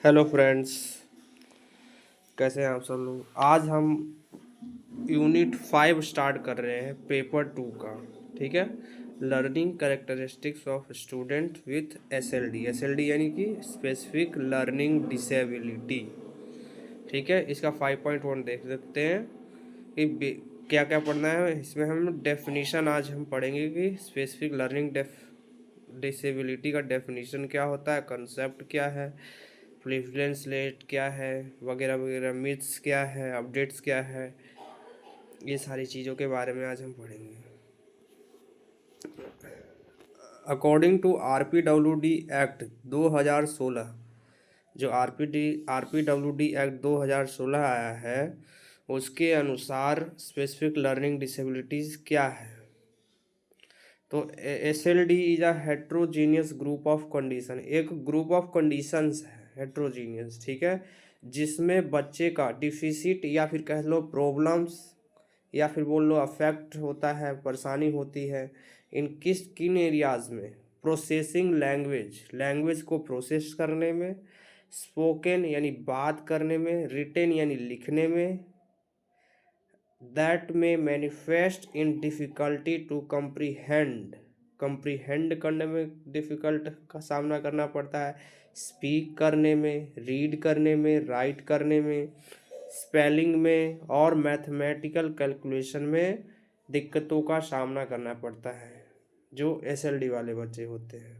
Hello friends, कैसे हैं आप सब लोग। आज हम यूनिट 5 स्टार्ट कर रहे हैं पेपर 2 का। ठीक है, learning characteristics of student with SLD. SLD यानी कि स्पेसिफिक लर्निंग डिसेबिलिटी। ठीक है, इसका 5.1 देख सकते हैं कि क्या क्या पढ़ना है इसमें। हम डेफिनीशन आज हम पढ़ेंगे कि स्पेसिफिक लर्निंग डिसेबिलिटी का डेफिनीशन क्या होता है, कंसेप्ट क्या है, प्रिविलेंस रेट क्या है, वगैरह वगैरह, मिथ्स क्या है, अपडेट्स क्या है, ये सारी चीज़ों के बारे में आज हम पढ़ेंगे। अकॉर्डिंग टू RPWD एक्ट 2016, जो RPWD एक्ट 2016 आया है, उसके अनुसार स्पेसिफिक लर्निंग डिसेबिलिटीज़ क्या है। तो SLD is a heterogeneous group of condition. एक ग्रुप ऑफ कंडीशंस है हेट्रोजीनियस, ठीक है, जिसमें बच्चे का डिफिसिट या फिर कह लो प्रॉब्लम्स या फिर बोल लो अफेक्ट होता है, परेशानी होती है। इन किन एरियाज़ में, प्रोसेसिंग लैंग्वेज को प्रोसेस करने में, स्पोकन यानी बात करने में, रिटेन यानी लिखने में, दैट में manifest in difficulty to comprehend करने में डिफ़िकल्ट का सामना करना पड़ता है, स्पीक करने में, रीड करने में, राइट करने में, स्पेलिंग में और मैथमेटिकल कैलकुलेशन में दिक्कतों का सामना करना पड़ता है, जो SLD वाले बच्चे होते हैं।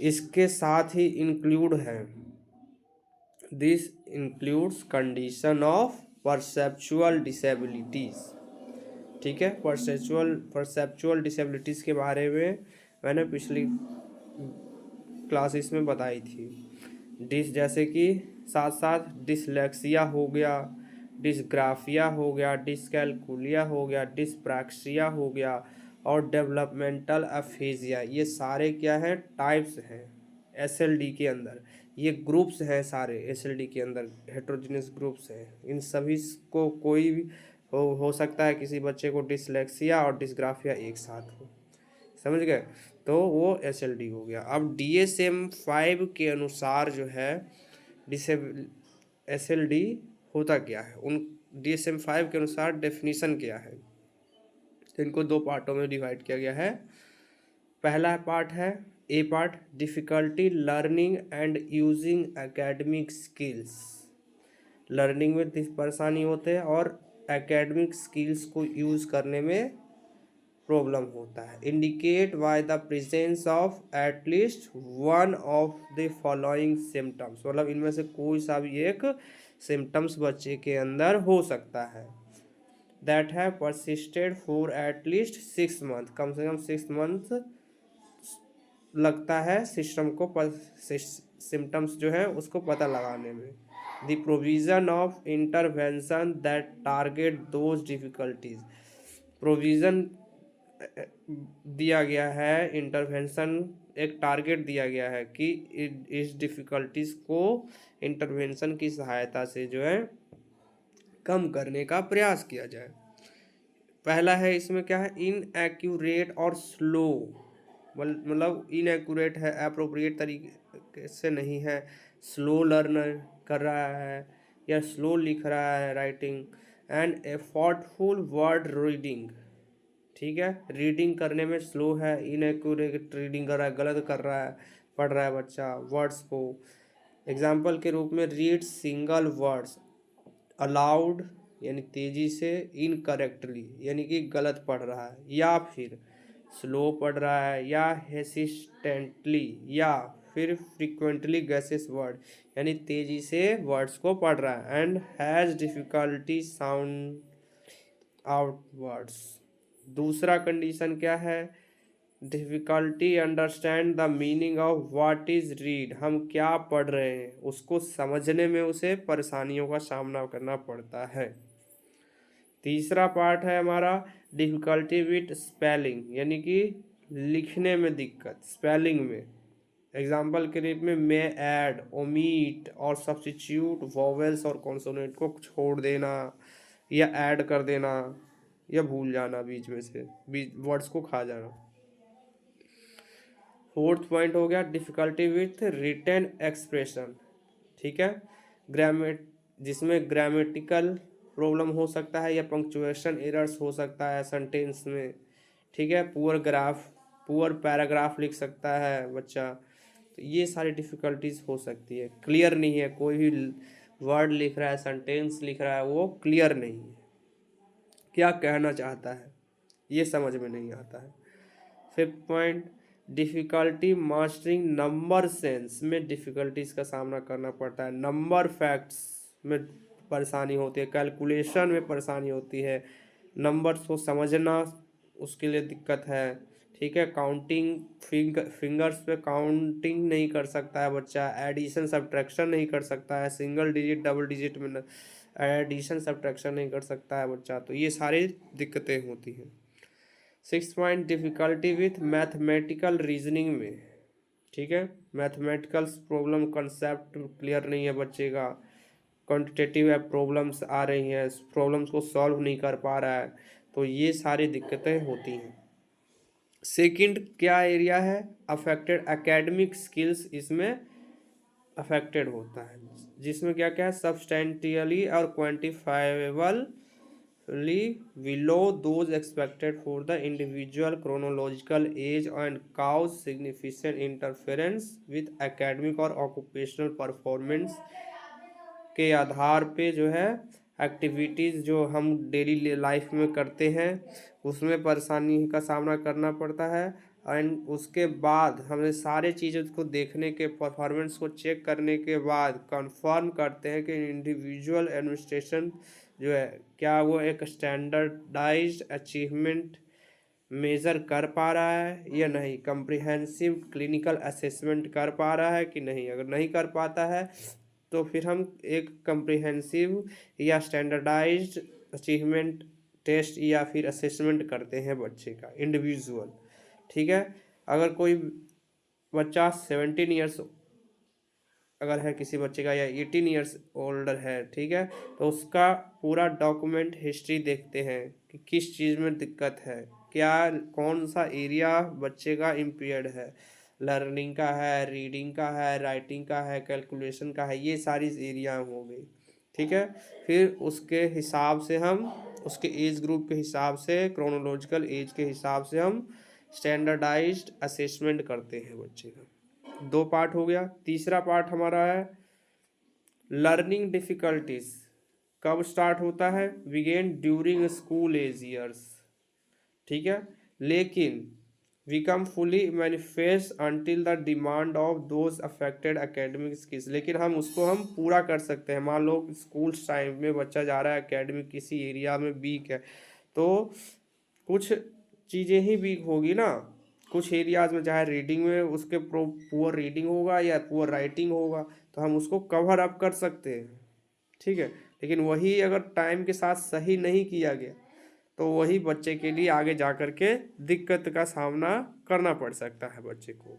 इसके साथ ही इंक्लूड है, this includes condition of perceptual disabilities. ठीक है, परसेप्चुअल डिसेबिलिटीज़ के बारे में मैंने पिछली क्लासेस में बताई थी। जैसे कि साथ साथ डिसलेक्सिया हो गया, डिसग्राफिया हो गया, डिसकैलकुलिया हो गया, डिसप्रैक्सिया हो गया और डेवलपमेंटल अफेजिया। ये सारे क्या हैं, टाइप्स हैं SLD के अंदर। ये ग्रुप्स हैं सारे SLD के अंदर, हेट्रोजीनियस ग्रुप्स हैं। इन सभी को कोई भी हो सकता है, किसी बच्चे को डिसलेक्सिया और डिसग्राफिया एक साथ हो, समझ गए, तो वो SLD हो गया। अब DSM-5 के अनुसार जो है SLD होता क्या है, उन DSM-5 के अनुसार डेफिनीशन क्या है। तो इनको दो पार्टों में डिवाइड किया गया है। पहला पार्ट है A part, difficulty learning and using academic skills. Learning में परेशानी होते हैं और एकेडमिक स्किल्स को यूज़ करने में प्रॉब्लम होता है। Indicate by the presence of at least one of the following symptoms, मतलब इनमें से कोई सा भी एक सिम्टम्स बच्चे के अंदर हो सकता है। That have persisted for at least 6 month, कम से कम 6 मंथ लगता है सिस्टम को सिम्टम्स जो है उसको पता लगाने में। The provision of intervention that target those difficulties. Provision दिया गया है, इंटरवेंशन एक टारगेट दिया गया है कि इस डिफ़िकल्टीज को इंटरवेंशन की सहायता से जो है कम करने का प्रयास किया जाए। पहला है, इसमें क्या है, इनएक्यूरेट और स्लो, मतलब इनएक्यूरेट है, अप्रोप्रिएट तरीके से नहीं है, स्लो लर्नर कर रहा है या स्लो लिख रहा है writing, and effortful word reading. ठीक है, रीडिंग करने में स्लो है, इनएक्यूरेट रीडिंग कर रहा है, गलत कर रहा है, पढ़ रहा है बच्चा वर्ड्स को। एग्जाम्पल के रूप में, रीड सिंगल वर्ड्स अलाउड यानी तेज़ी से, इनकरेक्टली यानी कि गलत पढ़ रहा है, या फिर स्लो पढ़ रहा है, या हेसिस्टेंटली, या फिर फ्रीक्वेंटली गैसेस वर्ड यानी तेज़ी से वर्ड्स को पढ़ रहा है, and has difficulty sound out words. दूसरा कंडीशन क्या है, difficulty understand the meaning of what is read. हम क्या पढ़ रहे हैं उसको समझने में उसे परेशानियों का सामना करना पड़ता है। तीसरा पार्ट है हमारा डिफ़िकल्टी विथ स्पेलिंग, यानी कि लिखने में दिक्कत, स्पेलिंग में। एग्जाम्पल के रूप में ऐड, ओमीट और सब्स्टिट्यूट वॉवेल्स और कॉन्सोनेंट को छोड़ देना या ऐड कर देना या भूल जाना, बीच में से वर्ड्स को खा जाना। फोर्थ पॉइंट हो गया डिफ़िकल्टी विथ रिटन एक्सप्रेशन, ठीक है। ग्रामेट जिसमें ग्रामेटिकल प्रॉब्लम हो सकता है या पंक्चुएशन एरर्स हो सकता है सेंटेंस में, ठीक है। पुअर पैराग्राफ लिख सकता है बच्चा, तो ये सारी डिफ़िकल्टीज हो सकती है। क्लियर नहीं है, कोई भी वर्ड लिख रहा है, सेंटेंस लिख रहा है, वो क्लियर नहीं है, क्या कहना चाहता है ये समझ में नहीं आता है। 5th point, difficulty mastering number sense में डिफ़िकल्टीज का सामना करना पड़ता है। नंबर फैक्ट्स में परेशानी होती है, कैलकुलेशन में परेशानी होती है, नंबर्स को समझना उसके लिए दिक्कत है, ठीक है। काउंटिंग फिंगर्स पे काउंटिंग नहीं कर सकता है बच्चा, एडिशन सब्ट्रैक्शन नहीं कर सकता है, सिंगल डिजिट डबल डिजिट में एडिशन सब्ट्रैक्शन नहीं कर सकता है बच्चा, तो ये सारी दिक्कतें होती हैं। 6th point, difficulty with mathematical reasoning में, ठीक है। मैथमेटिकल प्रॉब्लम कंसेप्ट क्लियर नहीं है बच्चे का, क्वांटिटेटिव प्रॉब्लम्स आ रही हैं, प्रॉब्लम्स को सॉल्व नहीं कर पा रहा है, तो ये सारी दिक्कतें होती हैं। सेकंड क्या एरिया है, अफेक्टेड एकेडमिक स्किल्स इसमें अफेक्टेड होता है, जिसमें क्या क्या है, सब्सटेंटियली और quantifiable below those expected for the individual chronological age and cause significant interference with academic और occupational performance के आधार पे जो है एक्टिविटीज़ जो हम डेली लाइफ में करते हैं उसमें परेशानी का सामना करना पड़ता है। एंड उसके बाद हमें सारे चीज़ों को देखने के परफॉर्मेंस को चेक करने के बाद कंफर्म करते हैं कि इंडिविजुअल एडमिनिस्ट्रेशन जो है क्या वो एक स्टैंडर्डाइज्ड अचीवमेंट मेज़र कर पा रहा है या नहीं, कम्प्रिहेंसिव क्लिनिकल असेसमेंट कर पा रहा है कि नहीं। अगर नहीं कर पाता है तो फिर हम एक कम्प्रिहेंसिव या स्टैंडर्डाइज्ड अचीवमेंट टेस्ट या फिर असेसमेंट करते हैं बच्चे का इंडिविजुअल, ठीक है। अगर कोई बच्चा 17 ईयर्स अगर है किसी बच्चे का या 18 ईयर्स ओल्डर है, ठीक है, तो उसका पूरा डॉक्यूमेंट हिस्ट्री देखते हैं कि किस चीज़ में दिक्कत है, क्या कौन सा एरिया बच्चे का इम्पेयर्ड है, लर्निंग का है, रीडिंग का है, राइटिंग का है, कैलकुलेशन का है, ये सारी एरिया हो गई, ठीक है। फिर उसके हिसाब से हम उसके एज ग्रुप के हिसाब से क्रोनोलॉजिकल एज के हिसाब से हम स्टैंडर्डाइज्ड असेसमेंट करते हैं बच्चे का। 2 पार्ट हो गया। तीसरा पार्ट हमारा है लर्निंग डिफ़िकल्टीज कब स्टार्ट होता है, begin during school age years, ठीक है, लेकिन become fully manifest until the demand of those affected academic skills, लेकिन हम उसको हम पूरा कर सकते हैं। मान लो स्कूल टाइम में बच्चा जा रहा है एकेडमिक किसी एरिया में वीक है, तो कुछ चीज़ें ही वीक होगी ना, कुछ एरियाज में चाहे रीडिंग में उसके पुअर रीडिंग होगा या पुअर राइटिंग होगा, तो हम उसको कवर अप कर सकते हैं, ठीक है। लेकिन वही अगर टाइम के साथ सही नहीं किया गया तो वही बच्चे के लिए आगे जा कर के दिक्कत का सामना करना पड़ सकता है बच्चे को।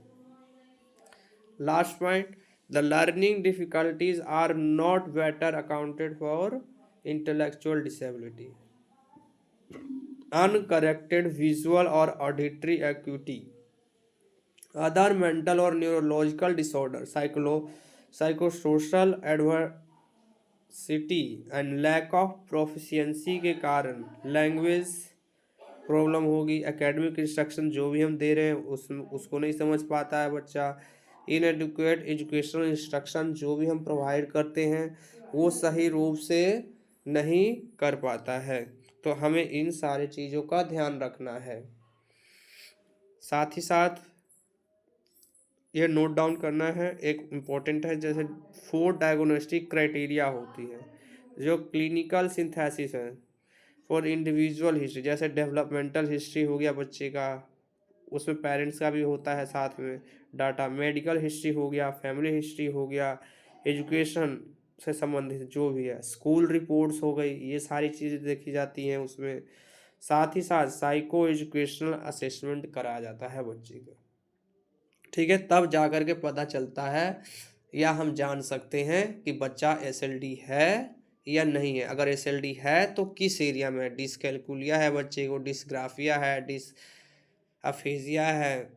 Last point, the learning difficulties are not better accounted for intellectual disability, uncorrected visual और ऑडिटरी एक्यूटी, अदर मेंटल और neurological disorder, psychosocial adversity and lack of proficiency के कारण लैंग्वेज प्रॉब्लम होगी। एकेडमिक इंस्ट्रक्शन जो भी हम दे रहे हैं उसको नहीं समझ पाता है बच्चा। इनएडुकेट एजुकेशनल इंस्ट्रक्शन जो भी हम प्रोवाइड करते हैं वो सही रूप से नहीं कर पाता है, तो हमें इन सारी चीज़ों का ध्यान रखना है। साथ ही साथ ये नोट डाउन करना है, एक इम्पोर्टेंट है, जैसे 4 डायग्नोस्टिक क्राइटेरिया होती है जो क्लिनिकल सिंथेसिस है फॉर इंडिविजुअल हिस्ट्री, जैसे डेवलपमेंटल हिस्ट्री हो गया बच्चे का, उसमें पेरेंट्स का भी होता है साथ में डाटा, मेडिकल हिस्ट्री हो गया, फैमिली हिस्ट्री हो गया, एजुकेशन से संबंधित जो भी है, स्कूल रिपोर्ट्स हो गई, ये सारी चीज़ें देखी जाती हैं उसमें। साथ ही साथ साइको एजुकेशनल असेसमेंट कराया जाता है बच्चे का, ठीक है। तब जा कर के पता चलता है या हम जान सकते हैं कि बच्चा एसएलडी है या नहीं है। अगर एसएलडी है तो किस एरिया में है, डिसकैलकुलिया है बच्चे को, डिसग्राफिया है, डिसअफेजिया है,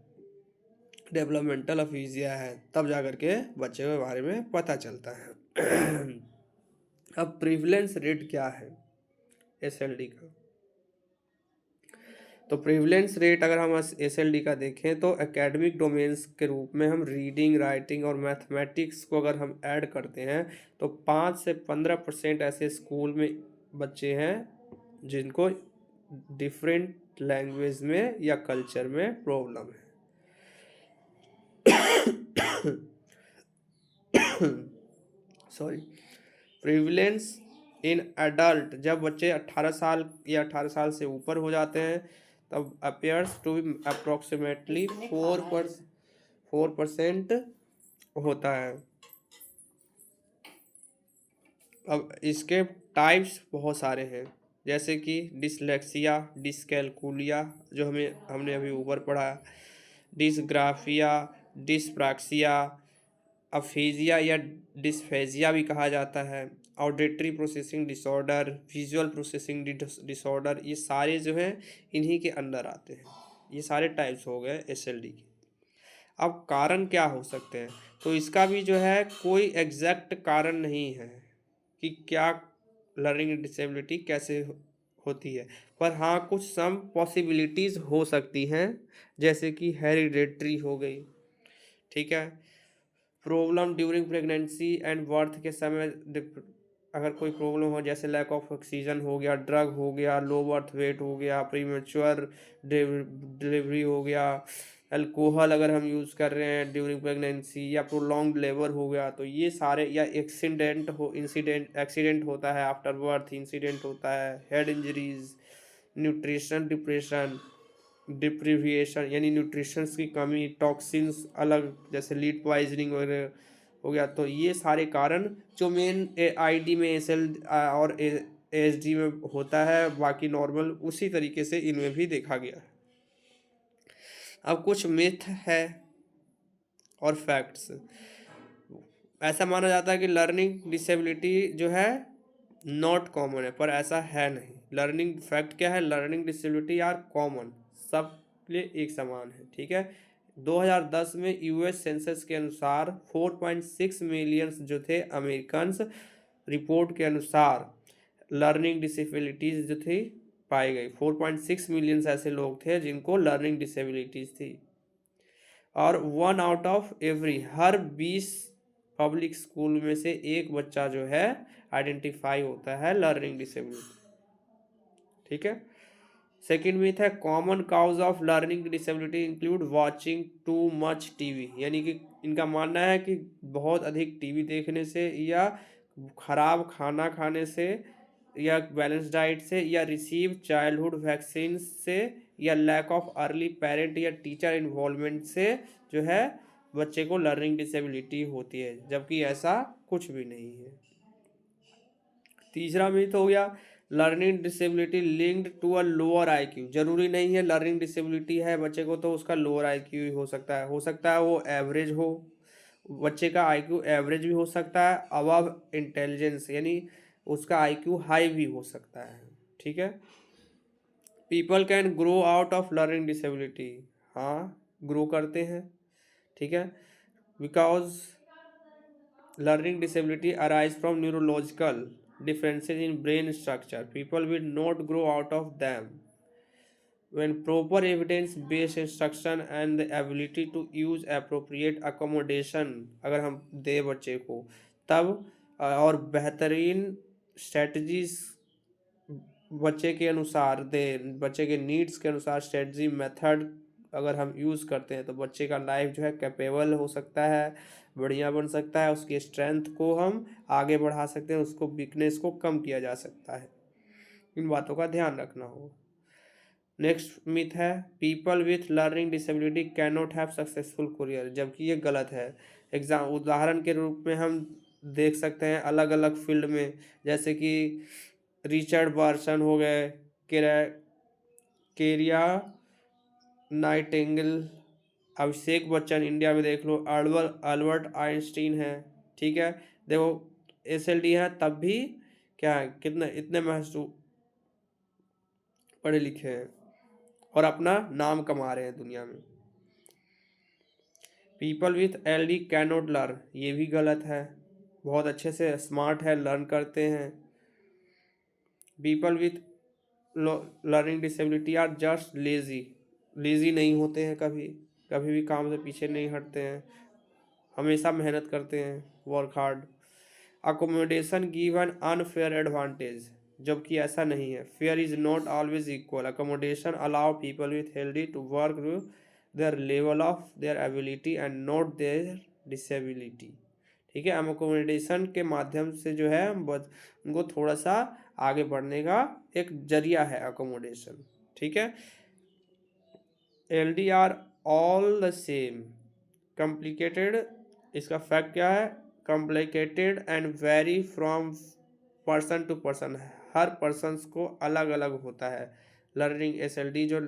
डेवलपमेंटल अफीजिया है, तब जा कर के बच्चे के बारे में पता चलता है। अब प्रिवलेंस रेट क्या है एसएलडी का? तो प्रिवलेंस रेट अगर हम एसएलडी का देखें तो एकेडमिक डोमेन्स के रूप में हम रीडिंग, राइटिंग और मैथमेटिक्स को अगर हम ऐड करते हैं तो 5 से 15% ऐसे स्कूल में बच्चे हैं जिनको डिफरेंट लैंग्वेज में या कल्चर में प्रॉब्लम है। सॉरी। प्रिविलेंस इन एडल्ट, जब बच्चे 18 साल या 18 साल से ऊपर हो जाते हैं तब अपेयर्स टू बी अप्रोक्सीमेटली 4% होता है। अब इसके टाइप्स बहुत सारे हैं, जैसे कि डिसलेक्सिया, डिसकैलकुलिया जो हमने अभी ऊपर पढ़ा, डिसग्राफिया, डिसप्राक्सिया, अफेजिया या डिस्फेजिया भी कहा जाता है, auditory processing disorder, visual processing disorder, ये सारे जो हैं इन्हीं के अंदर आते हैं। ये सारे टाइप्स हो गए एसएलडी के। अब कारण क्या हो सकते हैं? तो इसका भी जो है कोई एग्जैक्ट कारण नहीं है कि क्या लर्निंग डिसेबिलिटी कैसे होती है, पर हाँ कुछ सम पॉसिबिलिटीज़ हो सकती हैं, जैसे कि हेरिडेटरी हो गई, ठीक है, problem during pregnancy and birth के समय अगर कोई प्रॉब्लम हो, जैसे लैक ऑफ ऑक्सीजन हो गया, ड्रग हो गया, लो बर्थ वेट हो गया, प्रीमेच्योर डिलीवरी हो गया, अल्कोहल अगर हम यूज़ कर रहे हैं ड्यूरिंग प्रेगनेंसी, या प्रोलॉन्ग लेबर हो गया, तो ये सारे, या एक्सीडेंट होता है आफ्टर बर्थ, इंसिडेंट होता है, हेड इंजरीज, न्यूट्रिशन डिप्रेशन, डिप्रीविएशन यानी न्यूट्रिशंस की कमी, टॉक्सिन्स अलग जैसे लीड पॉइजनिंग वगैरह हो गया, तो ये सारे कारण जो मेन आईडी में एसएल और एसडी में होता है, बाकी नॉर्मल उसी तरीके से इनमें भी देखा गया है। अब कुछ मिथ है और फैक्ट्स। ऐसा माना जाता है कि लर्निंग डिसेबिलिटी जो है नॉट कॉमन है, पर ऐसा है नहीं। लर्निंग फैक्ट क्या है? लर्निंग डिसेबिलिटी आर कॉमन, सब लिए एक समान है, ठीक है। 2010 में यूएस सेंसस के अनुसार 4.6 मिलियन जो थे अमेरिकन, रिपोर्ट के अनुसार लर्निंग डिसेबिलिटीज जो थी पाई गई। 4.6 मिलियन ऐसे लोग थे जिनको लर्निंग डिसेबिलिटीज थी, और 1 out of every, her 20 public school में से एक बच्चा जो है आइडेंटिफाई होता है लर्निंग डिसेबिलिटी, ठीक है। सेकेंड मिथ है common cause of learning disability include watching too much TV, यानी कि इनका मानना है कि बहुत अधिक टीवी देखने से, या खराब खाना खाने से, या बैलेंस डाइट से, या रिसीव चाइल्डहुड वैक्सीन से, या लैक ऑफ अर्ली पेरेंट या टीचर इन्वॉल्वमेंट से जो है बच्चे को लर्निंग डिसेबिलिटी होती है, जबकि ऐसा कुछ भी नहीं है। तीसरा मिथ हो गया learning disability linked to a lower IQ. जरूरी नहीं है लर्निंग डिसेबिलिटी है बच्चे को तो उसका लोअर आईक्यू ही हो सकता है वो एवरेज हो, बच्चे का आईक्यू एवरेज भी हो सकता है, अबव इंटेलिजेंस यानी उसका आईक्यू हाई भी हो सकता है, ठीक है। People can grow out of learning disability, हाँ ग्रो करते हैं, ठीक है, because learning disability arise from neurological differences in brain structure. People will not grow out of them. When proper evidence-based instruction and the ability to use appropriate accommodation अगर हम दे बच्चे को तब और बेहतरीन स्ट्रेटजीज बच्चे के अनुसार दे, बच्चे के नीड्स के अनुसार स्ट्रेटजी मेथड अगर हम यूज़ करते हैं तो बच्चे का लाइफ जो है कैपेबल हो सकता है, बढ़िया बन सकता है, उसकी स्ट्रेंथ को हम आगे बढ़ा सकते हैं, उसको वीकनेस को कम किया जा सकता है। इन बातों का ध्यान रखना होगा। नेक्स्ट मिथ है people with learning disability can not have successful career, जबकि ये गलत है। उदाहरण के रूप में हम देख सकते हैं अलग अलग फील्ड में, जैसे कि रिचर्ड बार्सन हो गए, केरिया नाइटिंगेल, अभिषेक बच्चन, इंडिया में देख लो अल्बर्ट आइंस्टीन है, ठीक है। देखो एसएलडी है तब भी क्या है, कितने इतने महसूस पढ़े लिखे हैं और अपना नाम कमा रहे हैं दुनिया में। People with LD can not learn, ये भी गलत है, बहुत अच्छे से स्मार्ट है, लर्न करते हैं। People with learning disability are just lazy, lazy नहीं होते हैं, कभी कभी भी काम से पीछे नहीं हटते हैं, हमेशा मेहनत करते हैं, work hard. Accommodation give an unfair advantage, जबकि ऐसा नहीं है। Fair is not always equal. Accommodation allow people with healthy to work their level of their ability and not their disability. ठीक है, अकोमोडेशन के माध्यम से जो है उनको थोड़ा सा आगे बढ़ने का एक जरिया है अकोमोडेशन। ठीक है, L D are all the same complicated, इसका फैक्ट क्या है, complicated and very from person to person, हर पर्सन्स को अलग अलग होता है। लर्निंग एसएलडी जो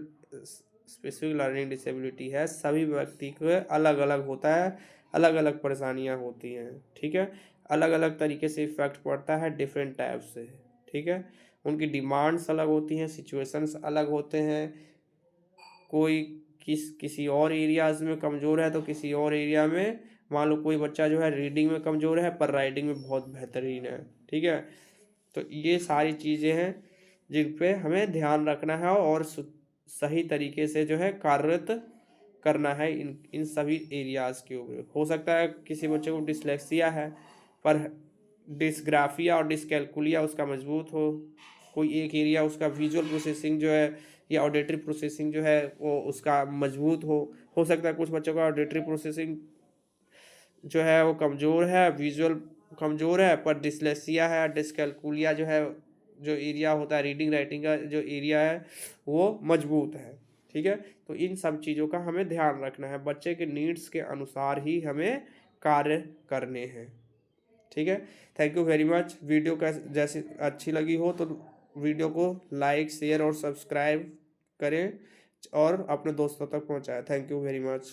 स्पेसिफिक लर्निंग डिसेबिलिटी है, सभी व्यक्ति को अलग अलग होता है, अलग अलग परेशानियां होती हैं। ठीक है, अलग अलग तरीके से इफेक्ट पड़ता है डिफरेंट टाइप से। ठीक है, उनकी डिमांड्स अलग होती हैं, सिचुएशंस अलग होते हैं, कोई किसी और एरियाज में कमज़ोर है तो किसी और एरिया में, मान लो कोई बच्चा जो है रीडिंग में कमज़ोर है पर राइटिंग में बहुत बेहतरीन है। ठीक है, तो ये सारी चीज़ें हैं जिन पे हमें ध्यान रखना है और सही तरीके से जो है कार्यरत करना है इन सभी एरियाज़ के ऊपर। हो सकता है किसी बच्चे को डिसलेक्सिया है पर डिस्ग्राफिया और डिसकैलकुलिया उसका मजबूत हो, कोई एक एरिया उसका विजुअल प्रोसेसिंग जो है या ऑडिटरी प्रोसेसिंग जो है वो उसका मजबूत हो सकता है कुछ बच्चों का ऑडिटरी प्रोसेसिंग जो है वो कमज़ोर है, विजुअल कमज़ोर है, पर डिसलेक्सिया है, डिसकैलकुलिया जो है, जो एरिया होता है रीडिंग राइटिंग का जो एरिया है वो मजबूत है। ठीक है, तो इन सब चीज़ों का हमें ध्यान रखना है, बच्चे के नीड्स के अनुसार ही हमें कार्य करने हैं। ठीक है, thank you very much. Video का जैसे अच्छी लगी हो तो वीडियो को लाइक शेयर और सब्सक्राइब करें और अपने दोस्तों तक पहुंचाएं। Thank you very much.